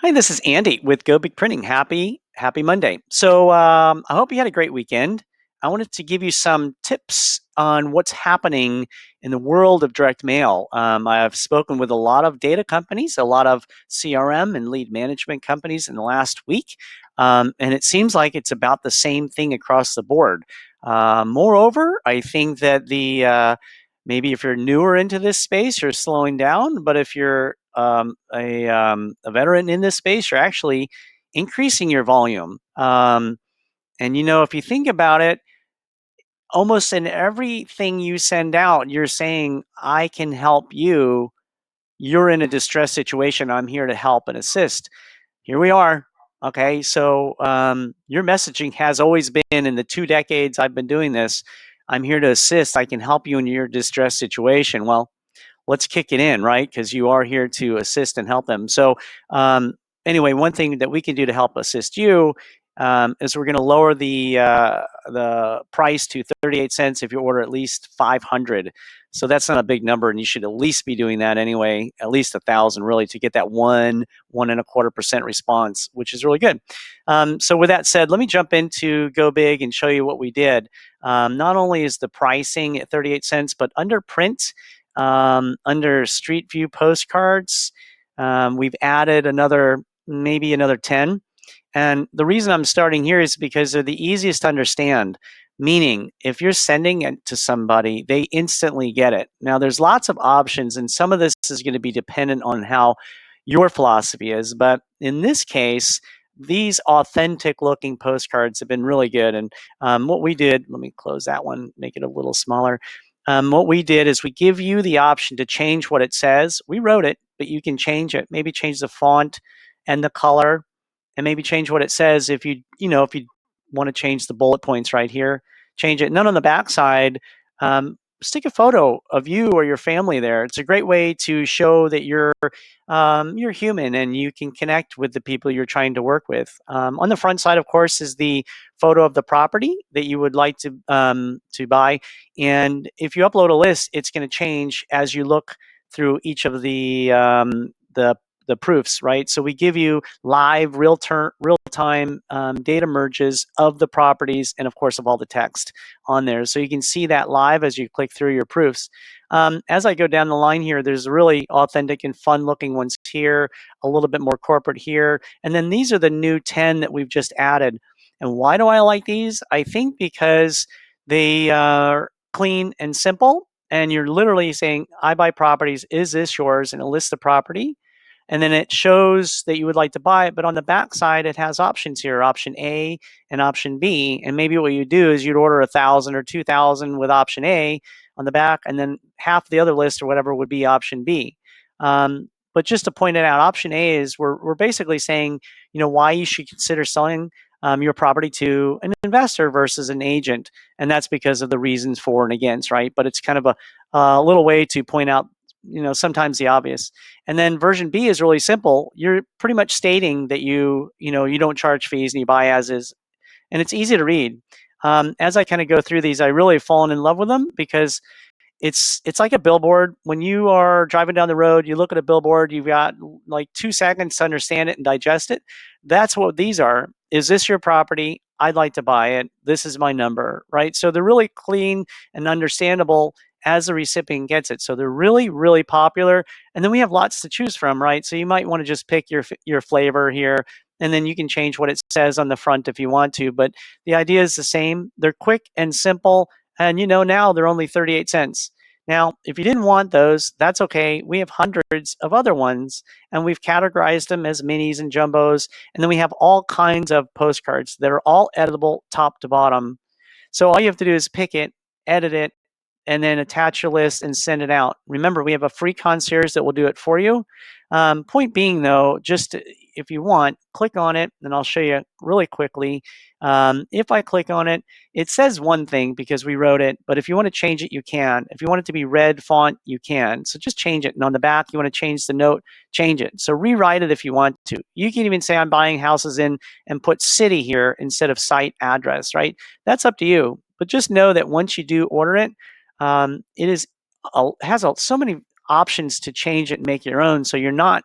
Hi, this is Andy with GoBigPrinting. Happy Monday. I hope you had a great weekend. I wanted to give you some tips on what's happening in the world of direct mail. I've spoken with a lot of data companies, a lot of CRM and lead management companies in the last week, and it seems like it's about the same thing across the board. Moreover, I think that the maybe if you're newer into this space, you're slowing down. But if you're a veteran in this space, you're actually increasing your volume. And if you think about it, almost in everything you send out, you're saying, I can help you. You're in a distress situation. I'm here to help and assist. Here we are. Okay. Your messaging has always been in the 2 decades I've been doing this. I'm here to assist. I can help you in your distress situation. Well, let's kick it in, right? Because you are here to assist and help them. Um, anyway, one thing that we can do to help assist you is we're going to lower the price to 38 cents if you order at least 500. So that's not a big number, and you should at least be doing that anyway, at least 1,000 really, to get that 1.25% response, which is really good. So with that said, let me jump into Go Big and show you what we did. Not only is the pricing at 38 cents, but under print, under Street View postcards, we've added maybe another 10. And the reason I'm starting here is because they're the easiest to understand. Meaning, if you're sending it to somebody, they instantly get it. Now, there's lots of options, and some of this is going to be dependent on how your philosophy is. But in this case, these authentic looking postcards have been really good. And what we did, let me close that one, make it a little smaller. What we did is we give you the option to change what it says. We wrote it, but you can change it. Maybe change the font and the color, and maybe change what it says. If you want to change the bullet points right here, change it. And then on the back side, stick a photo of you or your family there. It's a great way to show that you're human and you can connect with the people you're trying to work with. On the front side, of course, is the photo of the property that you would like to buy. And if you upload a list, it's going to change as you look through each of the proofs, right? So we give you live, real time data merges of the properties and, of course, of all the text on there. So you can see that live as you click through your proofs. As I go down the line here, there's really authentic and fun looking ones here, a little bit more corporate here. And then these are the new 10 that we've just added. And why do I like these? I think because they are clean and simple. And you're literally saying, I buy properties. Is this yours? And it lists the property. And then it shows that you would like to buy it. But on the back side, it has options here, option A and option B. And maybe what you do is you'd order 1,000 or 2,000 with option A on the back, and then half the other list or whatever would be option B. But just to point it out, option A is we're basically saying, why you should consider selling your property to an investor versus an agent. And that's because of the reasons for and against, right? But it's kind of a little way to point out sometimes the obvious. And then version B is really simple. You're pretty much stating that you don't charge fees and you buy as is, and it's easy to read. As I kind of go through these, I really have fallen in love with them because it's like a billboard. When you are driving down the road, you look at a billboard, you've got like 2 seconds to understand it and digest it. That's what these are. Is this your property? I'd like to buy it. This is my number, right? So they're really clean and understandable as the recipient gets it. So they're really, really popular. And then we have lots to choose from, right? So you might want to just pick your flavor here, and then you can change what it says on the front if you want to. But the idea is the same. They're quick and simple, and now they're only 38 cents. Now, if you didn't want those, that's okay. We have hundreds of other ones, and we've categorized them as minis and jumbos. And then we have all kinds of postcards that are all editable top to bottom. So all you have to do is pick it, edit it, and then attach your list and send it out. Remember, we have a free concierge that will do it for you. Point being, though, just if you want, click on it, and I'll show you really quickly. If I click on it, it says one thing because we wrote it, but if you want to change it, you can. If you want it to be red font, you can. So just change it. And on the back, you want to change the note, change it. So rewrite it if you want to. You can even say I'm buying houses in and put city here instead of site address, right? That's up to you. But just know that once you do order it, it has so many options to change it and make your own, so you're not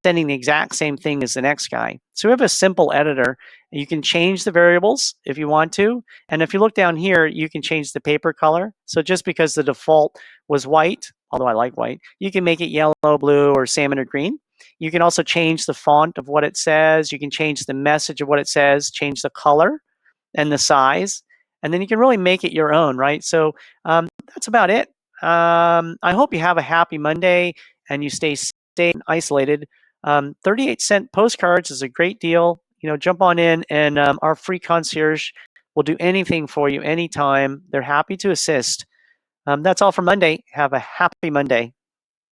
sending the exact same thing as the next guy. So we have a simple editor. You can change the variables if you want to. And if you look down here, you can change the paper color. So just because the default was white, although I like white, you can make it yellow, blue, or salmon or green. You can also change the font of what it says. You can change the message of what it says, change the color and the size, and then you can really make it your own, right? So that's about it. I hope you have a happy Monday and you stay safe and isolated. 38-cent postcards is a great deal. Jump on in, and our free concierge will do anything for you anytime. They're happy to assist. That's all for Monday. Have a happy Monday.